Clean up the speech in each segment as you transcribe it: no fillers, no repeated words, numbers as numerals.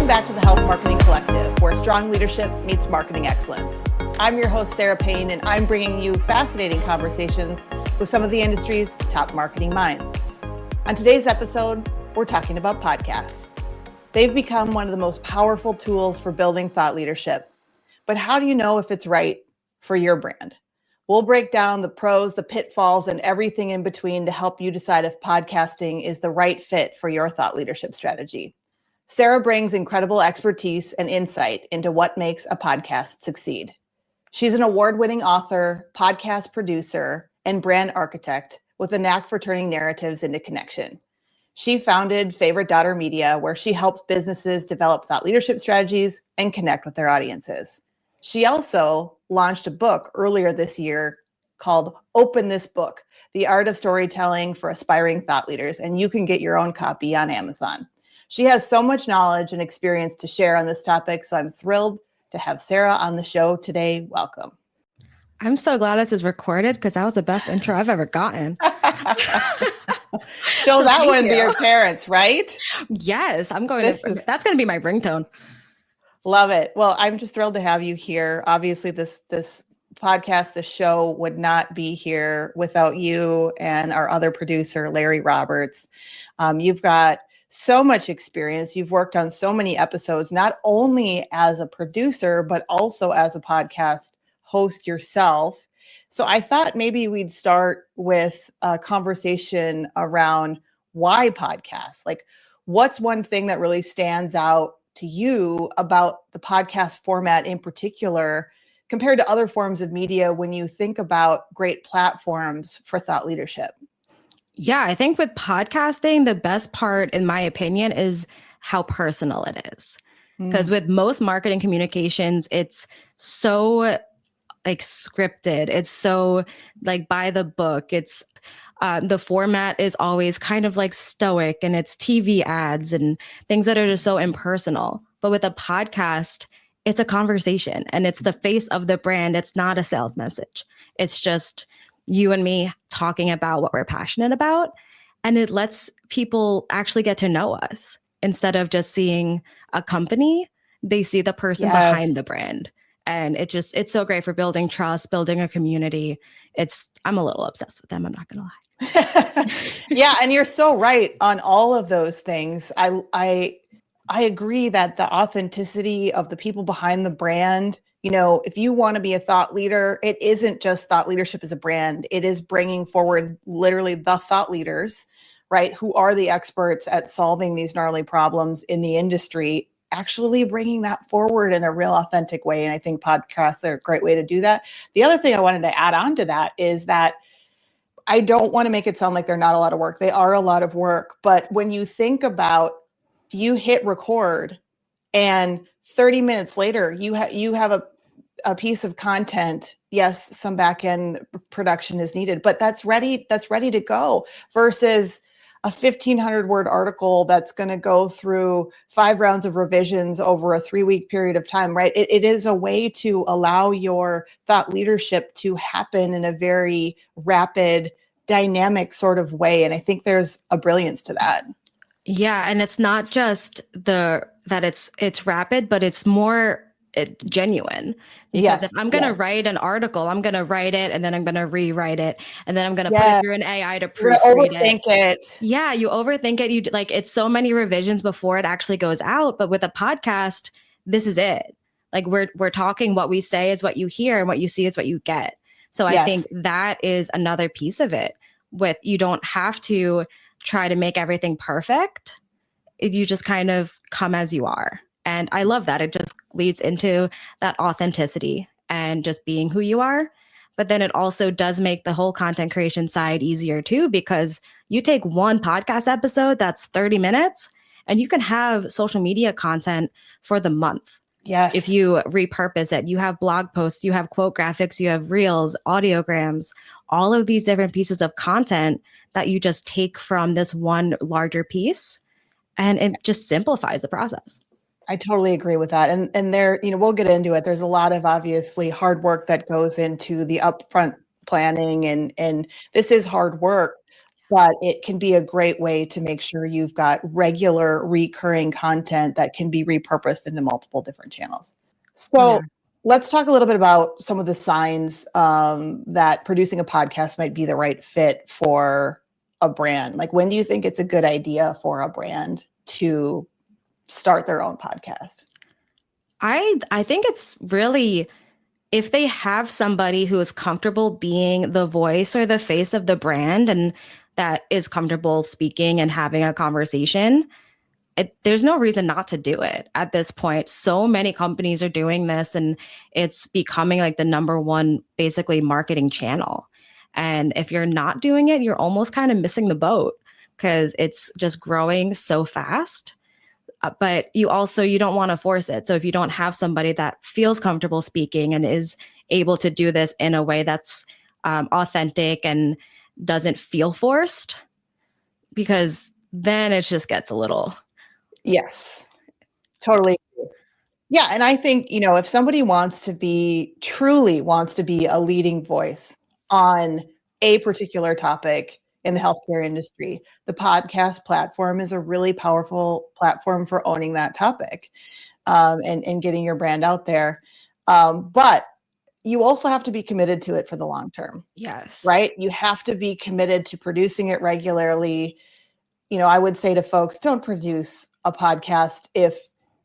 Welcome back to the Health Marketing Collective, where strong leadership meets marketing excellence. I'm your host, Sarah Payne, and I'm bringing you fascinating conversations with some of the industry's top marketing minds. On today's episode, we're talking about podcasts. They've become one of the most powerful tools for building thought leadership. But how do you know if it's right for your brand? We'll break down the pros, the pitfalls, and everything in between to help you decide if podcasting is the right fit for your thought leadership strategy. Sara brings incredible expertise and insight into what makes a podcast succeed. She's an award-winning author, podcast producer, and brand architect with a knack for turning narratives into connection. She founded Favorite Daughter Media, where she helps businesses develop thought leadership strategies and connect with their audiences. She also launched a book earlier this year called Open This Book, The Art of Storytelling for Aspiring Thought Leaders, and you can get your own copy on Amazon. She has so much knowledge and experience to share on this topic, so I'm thrilled to have Sara on the show today. Welcome. I'm so glad this is recorded because that was the best intro I've ever gotten. Show that one to your parents, right? Yes, that's going to be my ringtone. Love it. Well, I'm just thrilled to have you here. Obviously, this podcast, this show would not be here without you and our other producer, Larry Roberts. You've got so much experience. You've worked on so many episodes, not only as a producer, but also as a podcast host yourself. So I thought maybe we'd start with a conversation around why podcasts. Like, what's one thing that really stands out to you about the podcast format in particular, compared to other forms of media when you think about great platforms for thought leadership? Yeah, I think with podcasting, the best part, in my opinion, is how personal it is. Because with most marketing communications, it's so like scripted. It's so like by the book. It's the format is always kind of like stoic, and it's TV ads and things that are just so impersonal. But with a podcast, it's a conversation and it's the face of the brand. It's not a sales message. It's just you and me talking about what we're passionate about. And it lets people actually get to know us instead of just seeing a company. They see the person behind the brand. And it's so great for building trust, building a community. I'm a little obsessed with them. I'm not going to lie. Yeah. And you're so right on all of those things. I agree that the authenticity of the people behind the brand, you know, if you want to be a thought leader, it isn't just thought leadership as a brand. It is bringing forward literally the thought leaders, right, who are the experts at solving these gnarly problems in the industry, actually bringing that forward in a real authentic way. And I think podcasts are a great way to do that. The other thing I wanted to add on to that is that I don't want to make it sound like they're not a lot of work. They are a lot of work. But when you think about, you hit record and 30 minutes later, you have a piece of content. Yes, some back-end production is needed, but that's ready to go, versus a 1,500 word article that's going to go through 5 rounds of revisions over a 3-week period of time, right? It is a way to allow your thought leadership to happen in a very rapid, dynamic sort of way. And I think there's a brilliance to that. Yeah, and it's not just that it's rapid, but it's more genuine. Because if I'm going to write an article, I'm going to write it and then I'm going to rewrite it and then I'm going to put it through an AI to proofread overthink it. Yeah, you overthink it. You like it's so many revisions before it actually goes out. But with a podcast, this is it. Like we're talking, what we say is what you hear, and what you see is what you get. So I think that is another piece of it. With you don't have to try to make everything perfect. You just kind of come as you are. And I love that. It just leads into that authenticity and just being who you are. But then it also does make the whole content creation side easier too, because you take one podcast episode that's 30 minutes and you can have social media content for the month. Yes. If you repurpose it, you have blog posts, you have quote graphics, you have reels, audiograms, all of these different pieces of content that you just take from this one larger piece, and it just simplifies the process. I totally agree with that. And there, you know, we'll get into it. There's a lot of obviously hard work that goes into the upfront planning, and this is hard work. but it can be a great way to make sure you've got regular recurring content that can be repurposed into multiple different channels. So let's talk a little bit about some of the signs that producing a podcast might be the right fit for a brand. Like, when do you think it's a good idea for a brand to start their own podcast? I think it's really if they have somebody who is comfortable being the voice or the face of the brand and that is comfortable speaking and having a conversation, there's no reason not to do it at this point. So many companies are doing this and it's becoming like the number one basically marketing channel. And if you're not doing it, you're almost kind of missing the boat because it's just growing so fast. But you don't want to force it. So if you don't have somebody that feels comfortable speaking and is able to do this in a way that's authentic and doesn't feel forced, because then it just gets a little. Yes, totally. Yeah. And I think, if somebody truly wants to be a leading voice on a particular topic in the healthcare industry, the podcast platform is a really powerful platform for owning that topic and getting your brand out there. But you also have to be committed to it for the long term. Yes. Right? You have to be committed to producing it regularly. I would say to folks, don't produce a podcast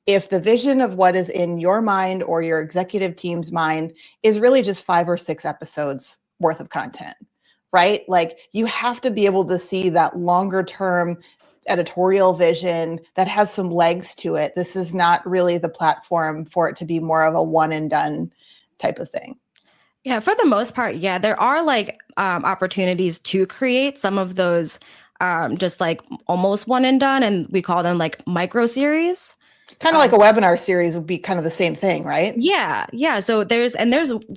if the vision of what is in your mind or your executive team's mind is really just 5 or 6 episodes worth of content, right? Like, you have to be able to see that longer term editorial vision that has some legs to it. This is not really the platform for it to be more of a one and done type of thing. Yeah, for the most part, yeah, there are like opportunities to create some of those just like almost one and done, and we call them like micro series. Kind of like a webinar series would be kind of the same thing, right? Yeah. So there's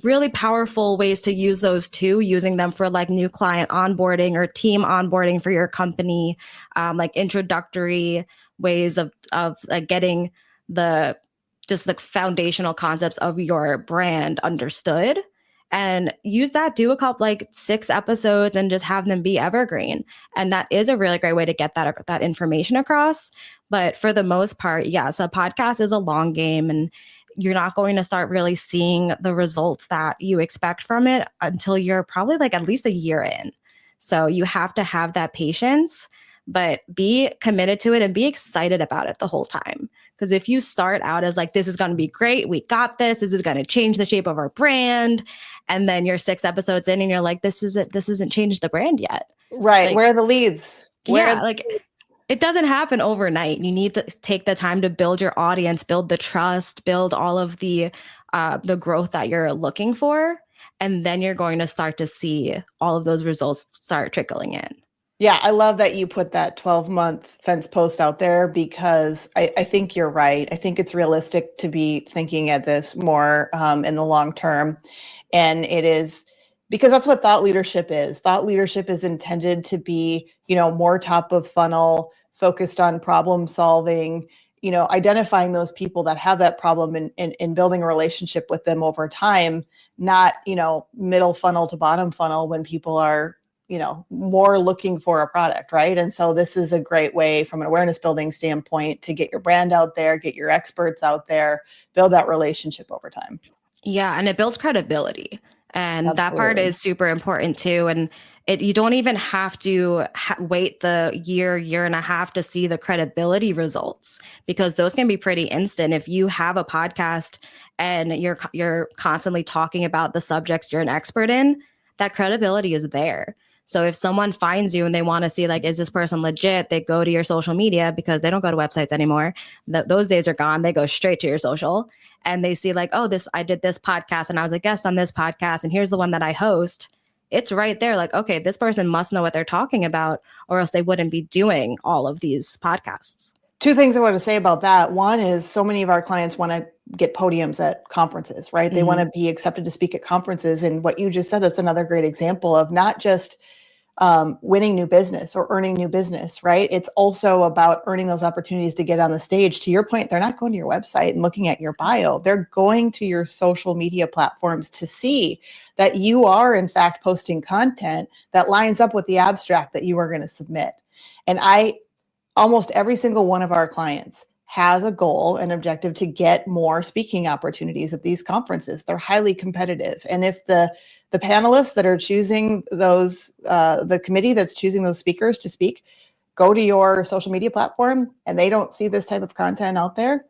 really powerful ways to use those too, using them for like new client onboarding or team onboarding for your company, like introductory ways of like getting the foundational concepts of your brand understood. And use that, do a couple like 6 episodes and just have them be evergreen. And that is a really great way to get that information across. But for the most part, yes, a podcast is a long game and you're not going to start really seeing the results that you expect from it until you're probably like at least a year in. So you have to have that patience, but be committed to it and be excited about it the whole time. Because if you start out as like, this is going to be great, we got this is going to change the shape of our brand. And then you're 6 episodes in and you're like, this isn't changed the brand yet. Right. Like, where are the leads? It doesn't happen overnight. You need to take the time to build your audience, build the trust, build all of the growth that you're looking for. And then you're going to start to see all of those results start trickling in. Yeah, I love that you put that 12-month fence post out there because I think you're right. I think it's realistic to be thinking at this more in the long term. And it is because that's what thought leadership is. Thought leadership is intended to be, more top of funnel, focused on problem solving, identifying those people that have that problem and building a relationship with them over time, not, middle funnel to bottom funnel when people are more looking for a product, right? And so this is a great way from an awareness building standpoint to get your brand out there, get your experts out there, build that relationship over time. Yeah, and it builds credibility. And Absolutely. That part is super important too. And you don't even have to wait the year and a half to see the credibility results because those can be pretty instant. If you have a podcast and you're constantly talking about the subjects you're an expert in, that credibility is there. So if someone finds you and they want to see like, is this person legit? They go to your social media because they don't go to websites anymore. Those days are gone. They go straight to your social and they see like, oh, I did this podcast and I was a guest on this podcast and here's the one that I host. It's right there. Like, okay, this person must know what they're talking about or else they wouldn't be doing all of these podcasts. 2 things I want to say about that. One is so many of our clients want to get podiums at conferences, right? They want to be accepted to speak at conferences. And what you just said, that's another great example of not just winning new business or earning new business, right? It's also about earning those opportunities to get on the stage. To your point, they're not going to your website and looking at your bio. They're going to your social media platforms to see that you are, in fact, posting content that lines up with the abstract that you are going to submit. And almost every single one of our clients has a goal, an objective to get more speaking opportunities at these conferences. They're highly competitive. And if the panelists that are choosing those, the committee that's choosing those speakers to speak, go to your social media platform and they don't see this type of content out there,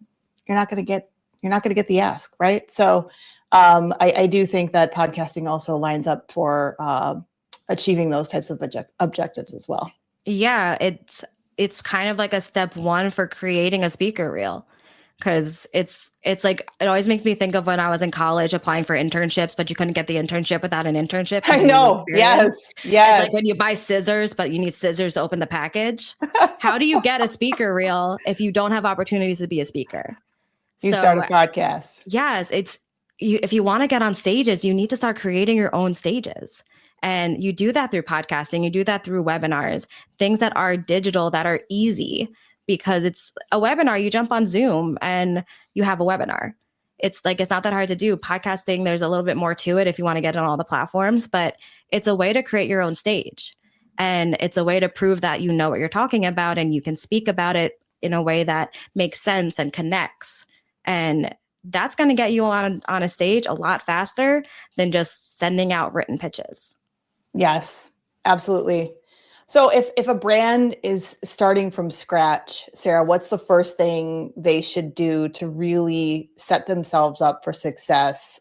you're not going to get the ask, right? So I do think that podcasting also lines up for achieving those types of objectives as well. Yeah, it's kind of like a step one for creating a speaker reel. Because it's like, it always makes me think of when I was in college applying for internships, but you couldn't get the internship without an internship. I know. Yes. It's like when you buy scissors, but you need scissors to open the package. How do you get a speaker reel if you don't have opportunities to be a speaker? You start a podcast. Yes. If you want to get on stages, you need to start creating your own stages. And you do that through podcasting. You do that through webinars, things that are digital, that are easy. Because it's a webinar, you jump on Zoom and you have a webinar. It's not that hard to do. Podcasting, there's a little bit more to it if you want to get on all the platforms, but it's a way to create your own stage. And it's a way to prove that you know what you're talking about and you can speak about it in a way that makes sense and connects. And that's going to get you on a stage a lot faster than just sending out written pitches. Yes, absolutely. So if a brand is starting from scratch, Sara, what's the first thing they should do to really set themselves up for success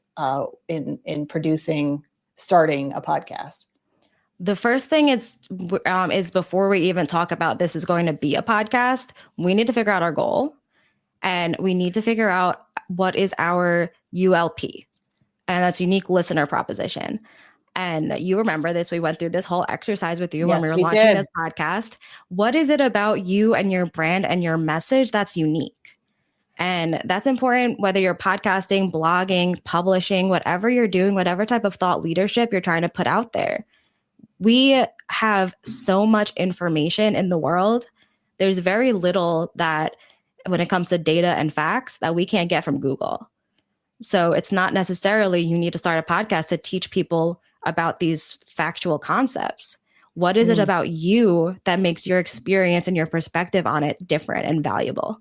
in starting a podcast? The first thing is before we even talk about this is going to be a podcast, we need to figure out our goal and we need to figure out what is our ULP, and that's unique listener proposition. And you remember this, we went through this whole exercise with you when we were launching this podcast. What is it about you and your brand and your message that's unique? And that's important, whether you're podcasting, blogging, publishing, whatever you're doing, whatever type of thought leadership you're trying to put out there. We have so much information in the world. There's very little that when it comes to data and facts that we can't get from Google. So it's not necessarily you need to start a podcast to teach people about these factual concepts. What is it about you that makes your experience and your perspective on it different and valuable?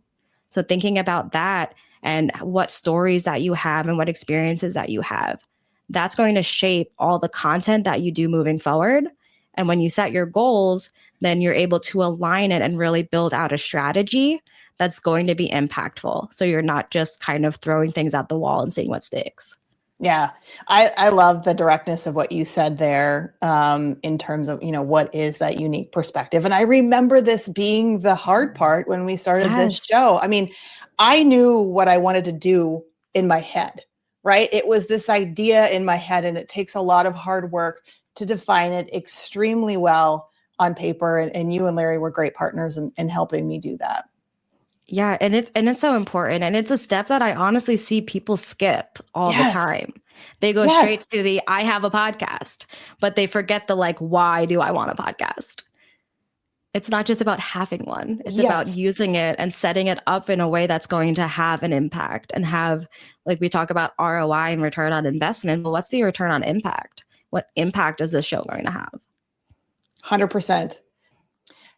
So thinking about that and what stories that you have and what experiences that you have, that's going to shape all the content that you do moving forward. And when you set your goals, then you're able to align it and really build out a strategy that's going to be impactful. So you're not just kind of throwing things at the wall and seeing what sticks. Yeah, I love the directness of what you said there in terms of, what is that unique perspective? And I remember this being the hard part when we started this show. I mean, I knew what I wanted to do in my head, right? It was this idea in my head, and it takes a lot of hard work to define it extremely well on paper. And you and Larry were great partners in helping me do that. Yeah, and it's so important. And it's a step that I honestly see people skip all the time. They go straight to the I have a podcast, but they forget the why do I want a podcast? It's not just about having one. It's about using it and setting it up in a way that's going to have an impact and have, we talk about ROI and return on investment, but what's the return on impact? What impact is this show going to have? 100%.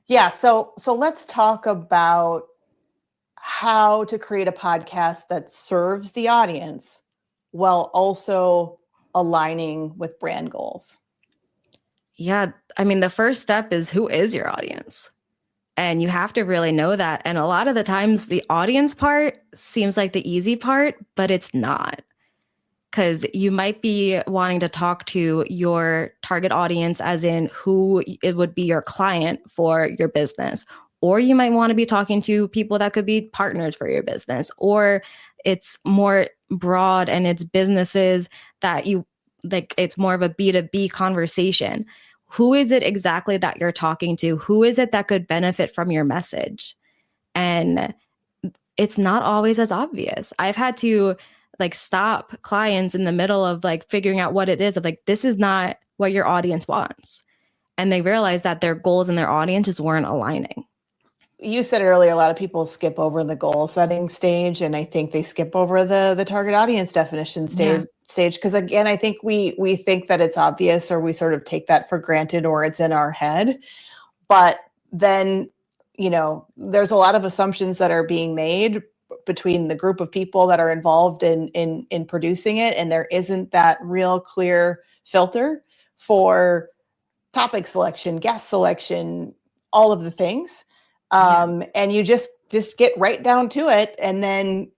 Yeah. So let's talk about how to create a podcast that serves the audience while also aligning with brand goals. Yeah. I mean, the first step is, who is your audience? And you have to really know that. And a lot of the times the audience part seems like the easy part, but it's not. Because you might be wanting to talk to your target audience, as in who it would be your client for your business. Or you might want to be talking to people that could be partners for your business, or it's more broad and it's businesses that you it's more of a B2B conversation. Who is it exactly that you're talking to? Who is it that could benefit from your message? And it's not always as obvious. I've had to stop clients in the middle of figuring out what it is of this is not what your audience wants. and they realized that their goals and their audience just weren't aligning. You said earlier, a lot of people skip over the goal setting stage, and I think they skip over the target audience definition stage. Because again, I think we think that it's obvious, or we sort of take that for granted, or it's in our head. But then, there's a lot of assumptions that are being made between the group of people that are involved in producing it, and there isn't that real clear filter for topic selection, guest selection, all of the things. And you just get right down to it. And then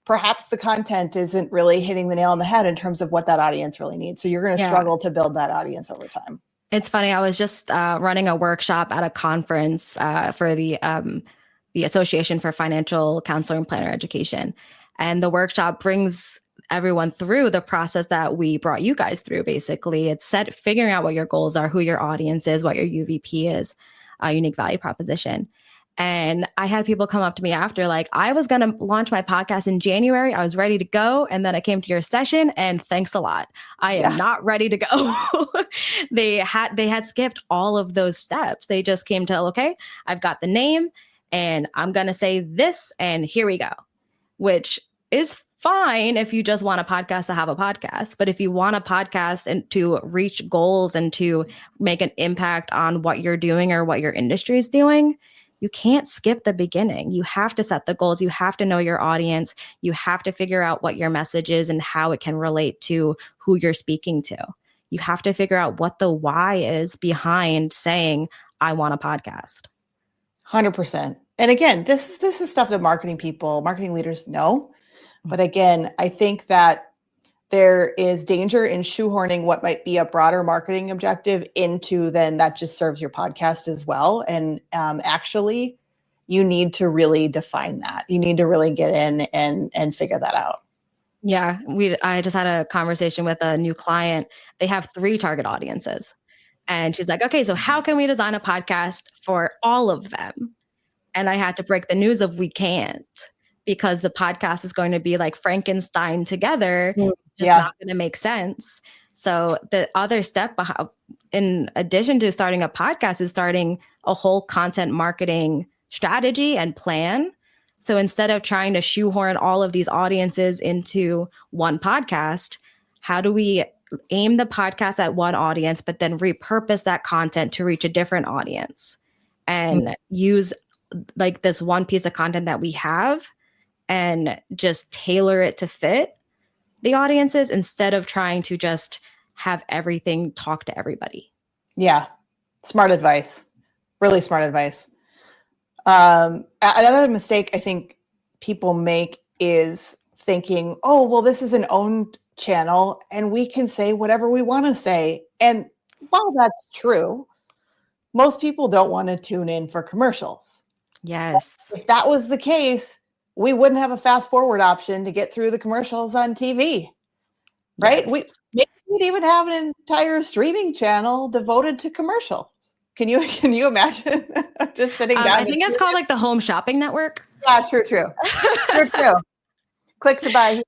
perhaps the content isn't really hitting the nail on the head in terms of what that audience really needs. So you're going to struggle to build that audience over time. It's funny. I was just running a workshop at a conference for the Association for Financial Counselor and Planner Education. And the workshop brings everyone through the process that we brought you guys through. Basically, it's figuring out what your goals are, who your audience is, what your UVP is, unique value proposition. And I had people come up to me after, like, I was going to launch my podcast in January. I was ready to go. And then I came to your session, and thanks a lot. I am not ready to go. They had skipped all of those steps. They just came to, okay, I've got the name and I'm going to say this, and here we go, which is fine if you just want a podcast to have a podcast. But if you want a podcast and to reach goals and to make an impact on what you're doing or what your industry is doing, you can't skip the beginning. You have to set the goals. You have to know your audience. You have to figure out what your message is and how it can relate to who you're speaking to. You have to figure out what the why is behind saying, I want a podcast. 100%. And again, this is stuff that marketing leaders know. But again, I think that there is danger in shoehorning what might be a broader marketing objective into then that just serves your podcast as well. And actually, you need to really define that. You need to really get in and figure that out. Yeah, I just had a conversation with a new client. They have 3 target audiences. And she's like, okay, so how can we design a podcast for all of them? And I had to break the news of we can't, because the podcast is going to be like Frankenstein together. Just not going to make sense. So the other step in addition to starting a podcast is starting a whole content marketing strategy and plan. So instead of trying to shoehorn all of these audiences into one podcast, how do we aim the podcast at one audience, but then repurpose that content to reach a different audience and use like this one piece of content that we have and just tailor it to fit the audiences instead of trying to just have everything talk to everybody. Yeah. Smart advice. Really smart advice. Another mistake I think people make is thinking, oh, well, this is an owned channel and we can say whatever we want to say. And while that's true, most people don't want to tune in for commercials. Yes. If that was the case, we wouldn't have a fast forward option to get through the commercials on TV, right? Yes. We'd even have an entire streaming channel devoted to commercials. Can you imagine just sitting down? I think it's called like the Home Shopping Network. Yeah, true. Click to buy.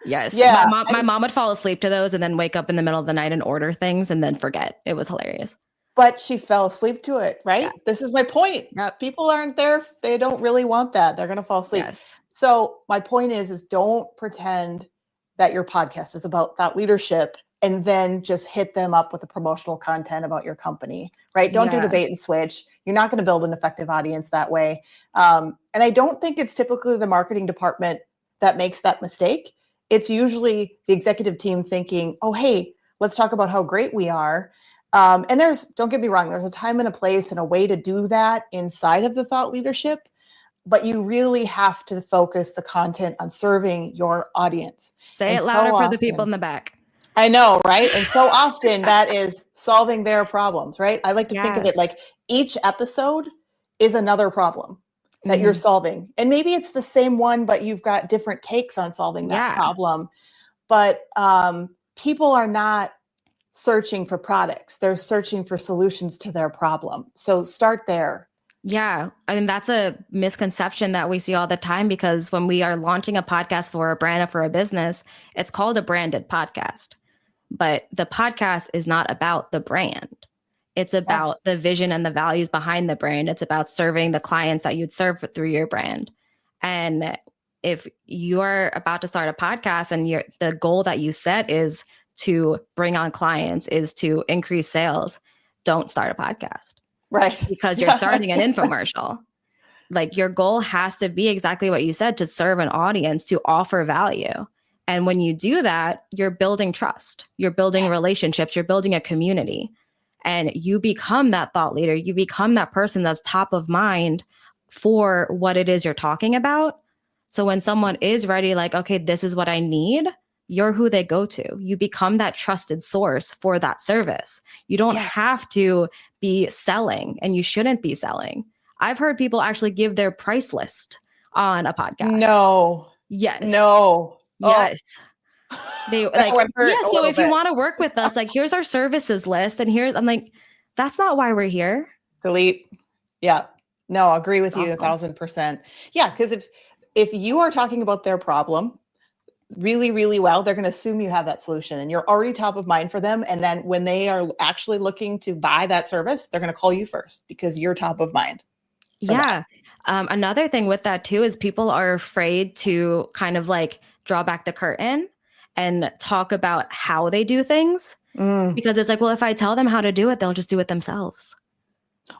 Yes. Yeah. My mom would fall asleep to those and then wake up in the middle of the night and order things and then forget. It was hilarious. But she fell asleep to it, right? Yeah. This is my point. Yep. People aren't there. They don't really want that. They're going to fall asleep. Yes. So my point is don't pretend that your podcast is about that leadership and then just hit them up with the promotional content about your company, right? Don't do the bait and switch. You're not going to build an effective audience that way. And I don't think it's typically the marketing department that makes that mistake. It's usually the executive team thinking, oh, hey, let's talk about how great we are. And don't get me wrong, there's a time and a place and a way to do that inside of the thought leadership, but you really have to focus the content on serving your audience. Say it louder for the people in the back. I know, right? And so often that is solving their problems, right? I like to think of it like each episode is another problem that you're solving. And maybe it's the same one, but you've got different takes on solving that problem. But people are not searching for products. They're searching for solutions to their problem. So start there. Yeah. I mean, that's a misconception that we see all the time, because when we are launching a podcast for a brand or for a business, it's called a branded podcast. But the podcast is not about the brand. It's about the vision and the values behind the brand. It's about serving the clients that you'd serve through your brand. And if you're about to start a podcast and the goal that you set is to bring on clients, is to increase sales, don't start a podcast. Right. Because you're starting an infomercial. Like, your goal has to be exactly what you said, to serve an audience, to offer value. And when you do that, you're building trust, you're building relationships, you're building a community, and you become that thought leader. You become that person that's top of mind for what it is you're talking about. So when someone is ready, like, okay, this is what I need, you're who they go to. You become that trusted source for that service. You don't have to be selling, and you shouldn't be selling. I've heard people actually give their price list on a podcast. No. Yes. No. Yes. They like, yeah, so if you want to work with us, like, here's our services list. And I'm like, that's not why we're here. Delete. Yeah. No, I agree with you 1,000%. Yeah. Because if you are talking about their problem really, really well, they're going to assume you have that solution and you're already top of mind for them. And then when they are actually looking to buy that service, they're going to call you first because you're top of mind. Yeah. Another thing with that too is people are afraid to kind of like draw back the curtain and talk about how they do things, because it's like, well, if I tell them how to do it, they'll just do it themselves.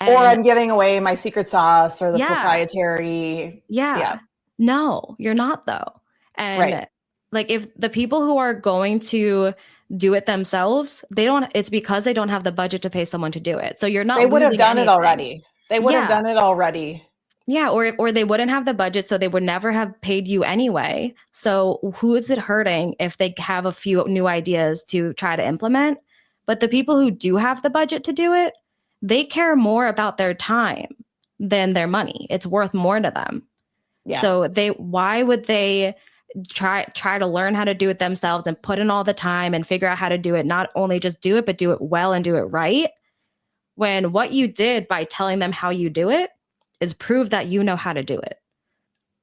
Or I'm giving away my secret sauce or the proprietary. Yeah. No, you're not though. And like, if the people who are going to do it themselves, it's because they don't have the budget to pay someone to do it. So you're not. They would have done it already. They would have done it already. Yeah, or they wouldn't have the budget, so they would never have paid you anyway. So who is it hurting if they have a few new ideas to try to implement? But the people who do have the budget to do it, they care more about their time than their money. It's worth more to them. Yeah. So why would they try to learn how to do it themselves and put in all the time and figure out how to do it? Not only just do it, but do it well and do it right. When what you did by telling them how you do it is prove that you know how to do it.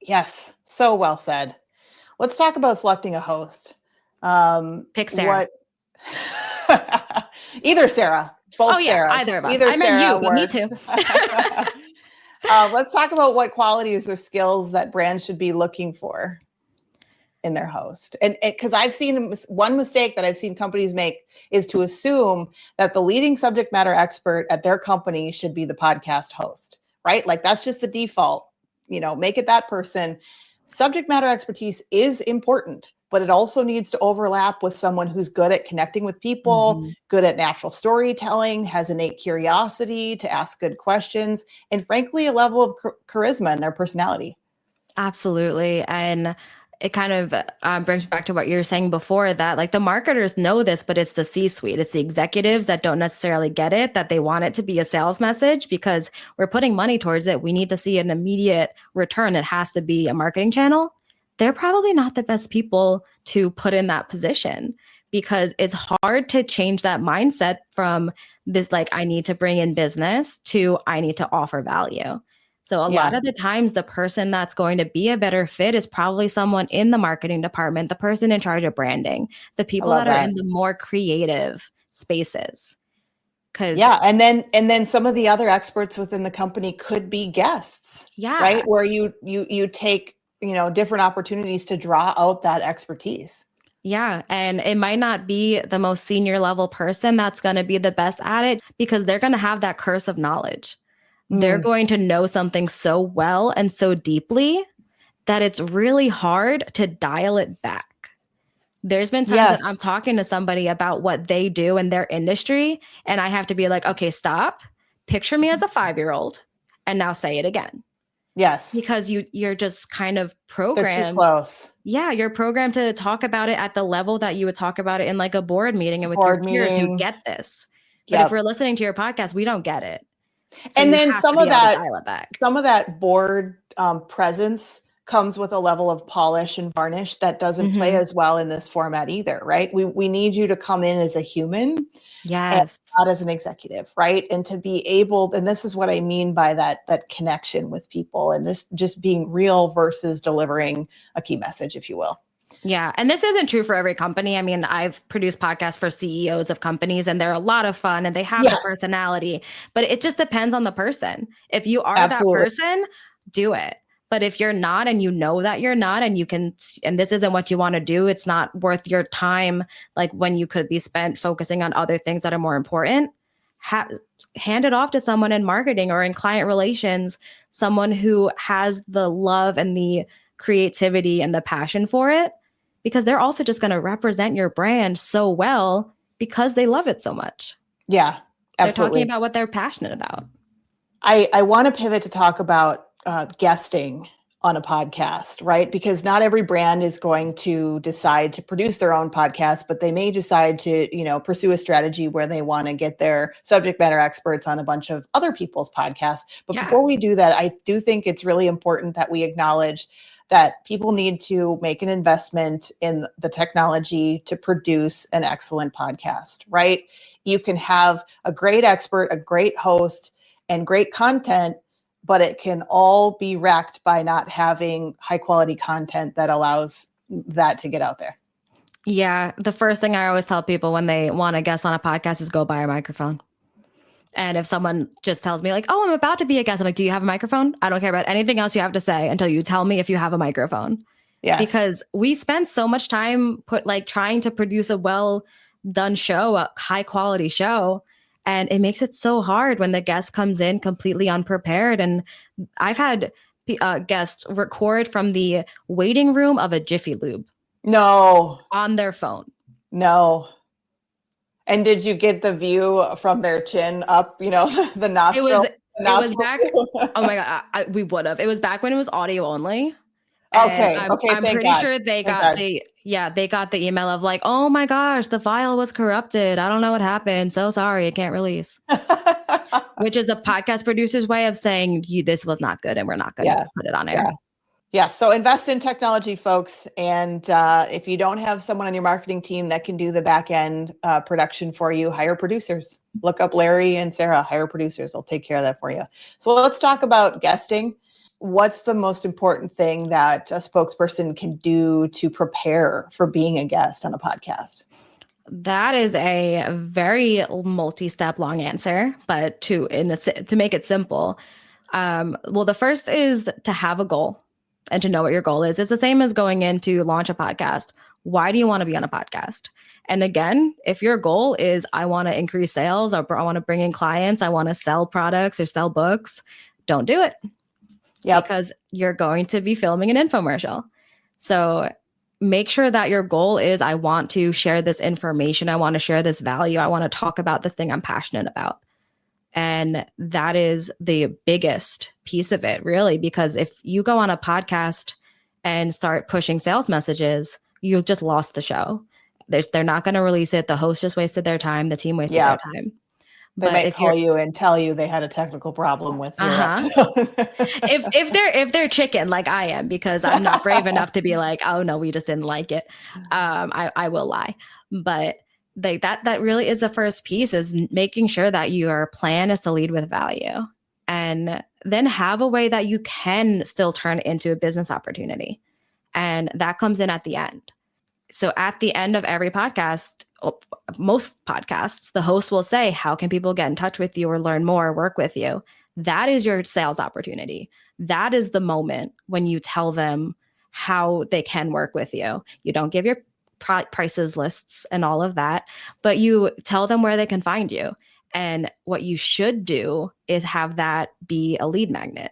Yes. So well said. Let's talk about selecting a host. Pick Sarah. Either Sarah. Both Sarahs. Either of us. Either I meant you, but me too. Let's talk about what qualities or skills that brands should be looking for in their host. And because I've seen one mistake that I've seen companies make is to assume that the leading subject matter expert at their company should be the podcast host, right? Like, that's just the default, make it that person. Subject matter expertise is important, but it also needs to overlap with someone who's good at connecting with people, good at natural storytelling, has innate curiosity to ask good questions, and frankly, a level of charisma in their personality. Absolutely. And it kind of brings back to what you were saying before, that like the marketers know this, but it's the C-suite. It's the executives that don't necessarily get it, that they want it to be a sales message because we're putting money towards it. We need to see an immediate return. It has to be a marketing channel. They're probably not the best people to put in that position, because it's hard to change that mindset from this, like, I need to bring in business, to I need to offer value. So a lot of the times, the person that's going to be a better fit is probably someone in the marketing department, the person in charge of branding, the people that are in the more creative spaces. And then some of the other experts within the company could be guests, right? Where you take, different opportunities to draw out that expertise. Yeah. And it might not be the most senior level person that's going to be the best at it, because they're going to have that curse of knowledge. They're going to know something so well and so deeply that it's really hard to dial it back. There's been times that I'm talking to somebody about what they do in their industry, and I have to be like, okay, stop, picture me as a 5-year-old, and now say it again. Yes. Because you're just kind of programmed. They're too close. Yeah, you're programmed to talk about it at the level that you would talk about it in like a board meeting and with your peers who get this. But if we're listening to your podcast, we don't get it. So and then some of that board presence comes with a level of polish and varnish that doesn't play as well in this format either, right? We need you to come in as a human, and not as an executive, right? And to be able, and this is what I mean by that connection with people, and this just being real versus delivering a key message, if you will. Yeah. And this isn't true for every company. I mean, I've produced podcasts for CEOs of companies and they're a lot of fun and they have the Yes, personality, but it just depends on the person. If you are that absolutely. person, do it. But if you're not and you know that you're not and you can, and this isn't what you want to do, it's not worth your time, like when you could be spent focusing on other things that are more important, hand it off to someone in marketing or in client relations, someone who has the love and the creativity and the passion for it, because they're also just going to represent your brand so well because they love it so much. Yeah, They're talking absolutely. about what they're passionate about. I want to pivot to talk about guesting on a podcast, right? Because not every brand is going to decide to produce their own podcast, but they may decide to, pursue a strategy where they want to get their subject matter experts on a bunch of other people's podcasts. But before we do that, I do think it's really important that we acknowledge that people need to make an investment in the technology to produce an excellent podcast, right? You can have a great expert, a great host, and great content, but it can all be wrecked by not having high quality content that allows that to get out there. Yeah. The first thing I always tell people when they want to guest on a podcast is go buy a microphone. And if someone just tells me like, oh, I'm about to be a guest, I'm like, do you have a microphone? I don't care about anything else you have to say until you tell me if you have a microphone. Yes. Because we spend so much time trying to produce a well done show, a high quality show. And it makes it so hard when the guest comes in completely unprepared. And I've had guests record from the waiting room of a Jiffy Lube. No. On their phone. No. And did you get the view from their chin up, the nostril? It was back. Oh my God. We would have. It was back when it was audio only. Okay. I'm pretty sure they got the email of like, oh my gosh, the file was corrupted. I don't know what happened. So sorry, it can't release. Which is the podcast producer's way of saying this was not good and we're not going to put it on air. Yeah. So invest in technology, folks. And if you don't have someone on your marketing team that can do the back end production for you, hire producers. Look up Larry and Sarah, hire producers. They'll take care of that for you. So let's talk about guesting. What's the most important thing that a spokesperson can do to prepare for being a guest on a podcast? That is a very multi-step long answer, but to make it simple, well, the first is to have a goal and to know what your goal is. It's the same as going in to launch a podcast. Why do you want to be on a podcast? And again, if your goal is I want to increase sales or I want to bring in clients, I want to sell products or sell books, don't do it. Yeah, because you're going to be filming an infomercial. So make sure that your goal is I want to share this information. I want to share this value. I want to talk about this thing I'm passionate about. And that is the biggest piece of it, really, because if you go on a podcast and start pushing sales messages, you've just lost the show. They're not going to release it. The host just wasted their time. The team wasted their time. They might call you and tell you they had a technical problem with your episode. if they're chicken like I am, because I'm not brave enough to be like, oh no, we just didn't like it. I will lie. But that really is the first piece, is making sure that your plan is to lead with value, and then have a way that you can still turn it into a business opportunity. And that comes in at the end. So at the end of every podcast, most podcasts, the host will say, how can people get in touch with you or learn more or work with you? That is your sales opportunity. That is the moment when you tell them how they can work with you. You don't give your prices lists and all of that, but you tell them where they can find you. And what you should do is have that be a lead magnet.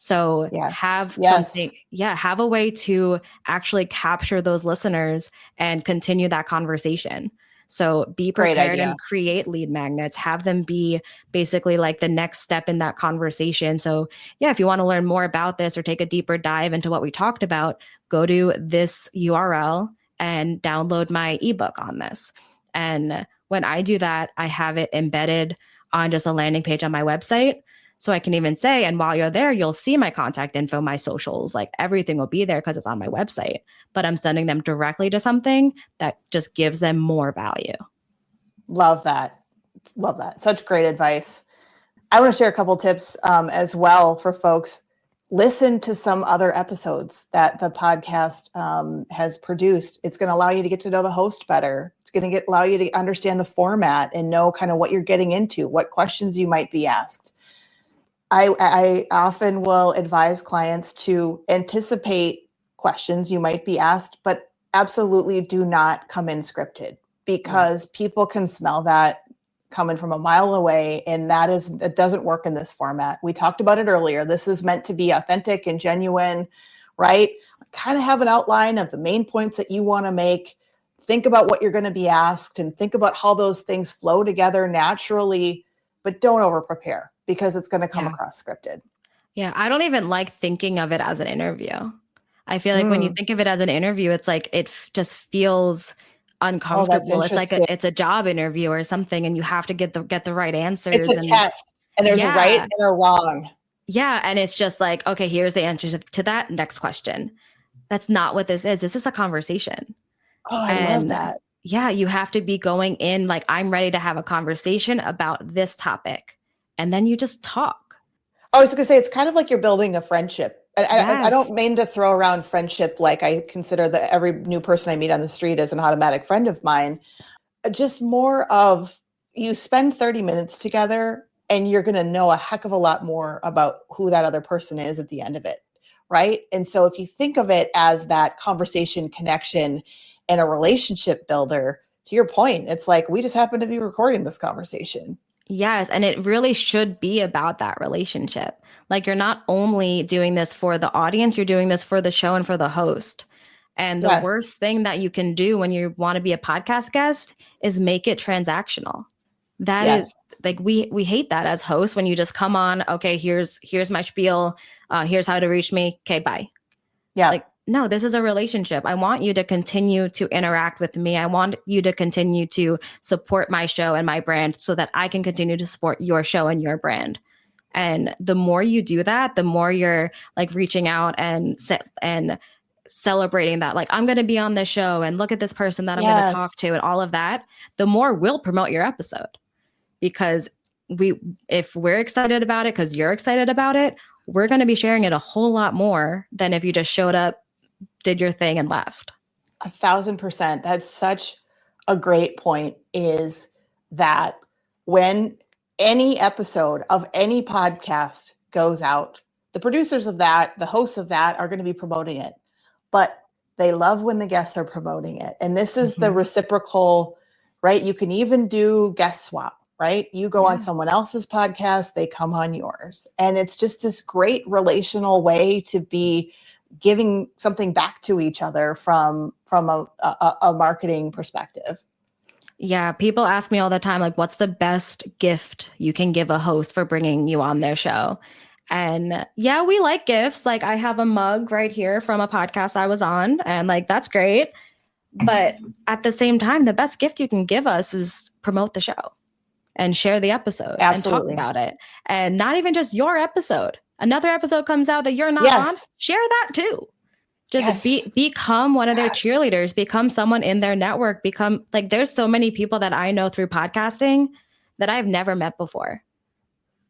So have something, have a way to actually capture those listeners and continue that conversation. So be prepared and create lead magnets, have them be basically like the next step in that conversation. So if you want to learn more about this or take a deeper dive into what we talked about, go to this URL and download my ebook on this. And when I do that, I have it embedded on just a landing page on my website. So I can even say, and while you're there, you'll see my contact info, my socials, like everything will be there because it's on my website, but I'm sending them directly to something that just gives them more value. Love that. Love that. Such great advice. I want to share a couple tips as well for folks. listen to some other episodes that the podcast has produced. It's going to allow you to get to know the host better. It's going to allow you to understand the format and know kind of what you're getting into, what questions you might be asked. I often will advise clients to anticipate questions you might be asked, but absolutely do not come in scripted, because people can smell that coming from a mile away, and it doesn't work in this format. We talked about it earlier. This is meant to be authentic and genuine, right? Kind of have an outline of the main points that you want to make. Think about what you're going to be asked and think about how those things flow together naturally, but don't over prepare, because it's going to come across scripted. Yeah, I don't even like thinking of it as an interview. I feel like when you think of it as an interview, it's like just feels uncomfortable. It's like it's a job interview or something, and you have to get the right answers. It's a test, and there's a right and a wrong. Yeah, and it's just like, okay, here's the answer to that next question. That's not what this is. This is a conversation. Oh, I love that. Yeah, you have to be going in like, I'm ready to have a conversation about this topic, and then you just talk. I was going to say, it's kind of like you're building a friendship. I don't mean to throw around friendship like I consider that every new person I meet on the street is an automatic friend of mine. Just more of, you spend 30 minutes together and you're going to know a heck of a lot more about who that other person is at the end of it, right? And so if you think of it as that conversation, connection, and a relationship builder, to your point, it's like, we just happen to be recording this conversation. Yes. And it really should be about that relationship. Like, you're not only doing this for the audience, you're doing this for the show and for the host. And the worst thing that you can do when you want to be a podcast guest is make it transactional. That is like, we hate that as hosts, when you just come on, okay, here's my spiel. Here's how to reach me. Okay, bye. Yeah. Like, no, this is a relationship. I want you to continue to interact with me. I want you to continue to support my show and my brand so that I can continue to support your show and your brand. And the more you do that, the more you're like reaching out and celebrating that, like, I'm going to be on this show and look at this person that I'm going to talk to and all of that, the more we'll promote your episode. Because if we're excited about it, because you're excited about it, we're going to be sharing it a whole lot more than if you just showed up, did your thing, and left. 1,000%. That's such a great point, is that when any episode of any podcast goes out, the producers of that, the hosts of that, are going to be promoting it. But they love when the guests are promoting it. And this is the reciprocal, right? You can even do guest swap, right? You go on someone else's podcast, they come on yours. And it's just this great relational way to be giving something back to each other from a marketing perspective. Yeah, people ask me all the time, like, what's the best gift you can give a host for bringing you on their show? And yeah, we like gifts. Like, I have a mug right here from a podcast I was on, and like, that's great. But at the same time, the best gift you can give us is promote the show and share the episode and talk about it. And not even just your episode. Another episode comes out that you're not on, share that too. Just become one of their cheerleaders, become someone in their network, become like, there's so many people that I know through podcasting that I've never met before.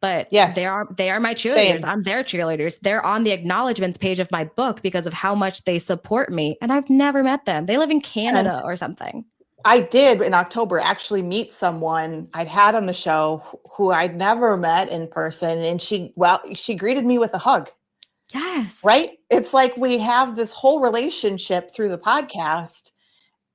But they are my cheerleaders. I'm their cheerleaders. They're on the acknowledgements page of my book because of how much they support me. And I've never met them. They live in Canada or something. I did in October actually meet someone I'd had on the show who I'd never met in person. And she greeted me with a hug. Yes. Right? It's like we have this whole relationship through the podcast,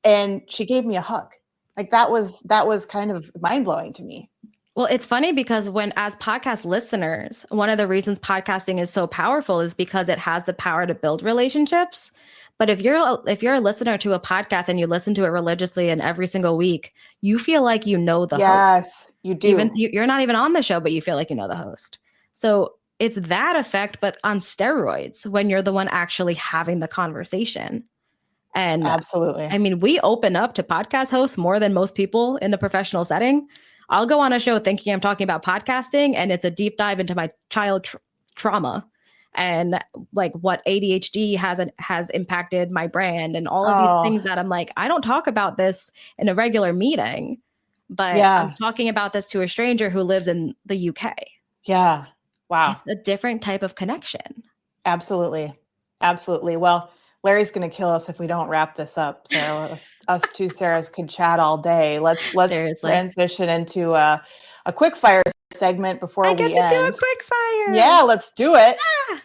and she gave me a hug. Like, that was kind of mind-blowing to me. Well, it's funny because as podcast listeners, one of the reasons podcasting is so powerful is because it has the power to build relationships. But if you're a listener to a podcast and you listen to it religiously and every single week, you feel like you know the host. Yes, you do. You're not even on the show, but you feel like you know the host. So it's that effect, but on steroids, when you're the one actually having the conversation. And absolutely. I mean, we open up to podcast hosts more than most people in a professional setting. I'll go on a show thinking I'm talking about podcasting, and it's a deep dive into my child trauma and like what ADHD has impacted my brand and all of these things that I'm like, I don't talk about this in a regular meeting, but I'm talking about this to a stranger who lives in the UK. Yeah. Wow. It's a different type of connection. Absolutely. Absolutely. Well, Larry's going to kill us if we don't wrap this up, Sarah. Us two Sarahs could chat all day. Let's Seriously. transition into a quick fire segment before I get we to do end. a quick fire. Yeah, let's do it.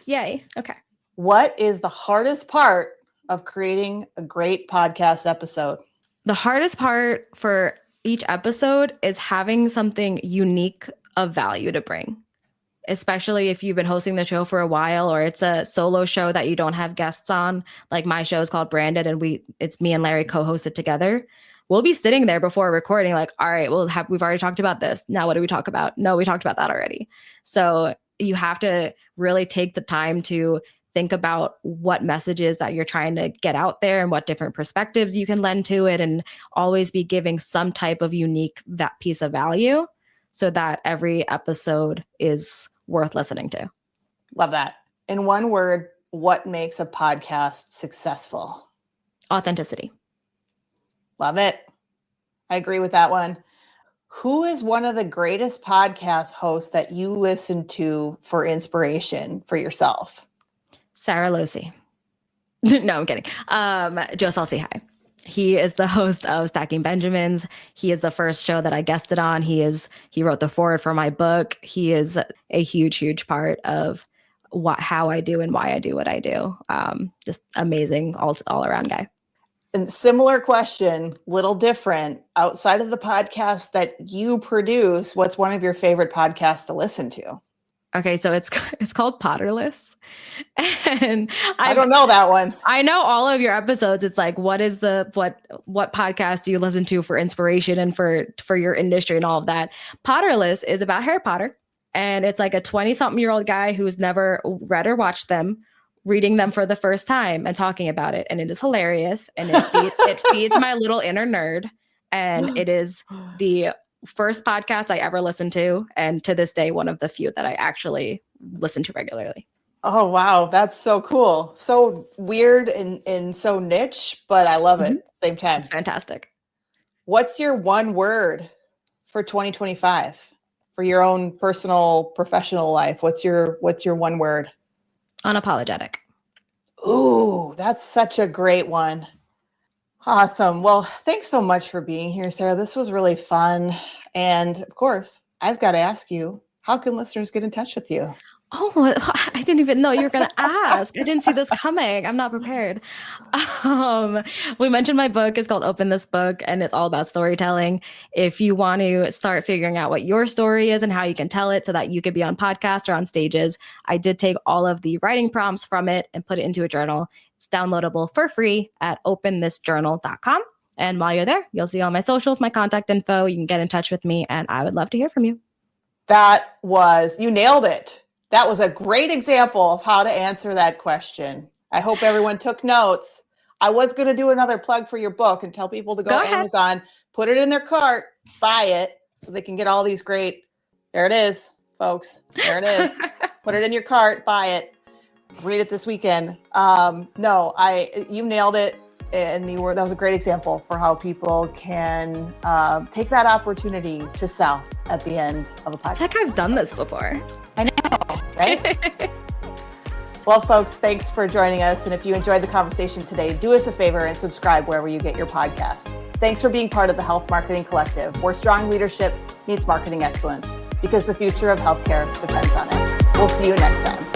Yay. Okay. What is the hardest part of creating a great podcast episode? The hardest part for each episode is having something unique of value to bring, especially if you've been hosting the show for a while or it's a solo show that you don't have guests on. Like my show is called Branded and it's me and Larry co-hosted together. We'll be sitting there before recording like, all right, we've already talked about this. Now what do we talk about? No, we talked about that already. So you have to really take the time to think about what messages that you're trying to get out there and what different perspectives you can lend to it, and always be giving some type of unique piece of value so that every episode is worth listening to. Love that. In one word, what makes a podcast successful? Authenticity. Love it. I agree with that one. Who is one of the greatest podcast hosts that you listen to for inspiration for yourself? Sarah Lohse. No, I'm kidding. Joe Saul-Sehy. He is the host of Stacking Benjamins. He is the first show that I guested on. He wrote the foreword for my book. He is a huge, huge part of how I do and why I do what I do. Just amazing all around guy. And similar question, little different. Outside of the podcast that you produce, what's one of your favorite podcasts to listen to? Okay, so it's called Potterless. And I don't know that one. I know all of your episodes. It's like, what podcast do you listen to for inspiration and for your industry and all of that? Potterless is about Harry Potter. And it's like a 20-something-year-old guy who's never read or watched them, reading them for the first time and talking about it. And it is hilarious. And it feeds my little inner nerd. And it is the first podcast I ever listened to. And to this day, one of the few that I actually listen to regularly. Oh, wow. That's so cool. So weird and so niche, but I love it at the same time. It's fantastic. What's your one word for 2025 for your own personal, professional life? What's your one word? Unapologetic. Ooh, that's such a great one. Awesome. Well, thanks so much for being here, Sarah. This was really fun. And of course, I've got to ask you, how can listeners get in touch with you? Oh, I didn't even know you were going to ask. I didn't see this coming. I'm not prepared. We mentioned my book is called Open This Book, and it's all about storytelling. If you want to start figuring out what your story is and how you can tell it so that you could be on podcasts or on stages, I did take all of the writing prompts from it and put it into a journal. It's downloadable for free at openthisjournal.com. And while you're there, you'll see all my socials, my contact info. You can get in touch with me, and I would love to hear from you. You nailed it. That was a great example of how to answer that question. I hope everyone took notes. I was going to do another plug for your book and tell people to go to Amazon, put it in their cart, buy it so they can get all these great. There it is, folks. There it is. Put it in your cart, buy it, read it this weekend. You nailed it. And that was a great example for how people can take that opportunity to sell at the end of a podcast. It's like I've done this before. I know, right? Well, folks, thanks for joining us. And if you enjoyed the conversation today, do us a favor and subscribe wherever you get your podcasts. Thanks for being part of the Health Marketing Collective, where strong leadership meets marketing excellence, because the future of healthcare depends on it. We'll see you next time.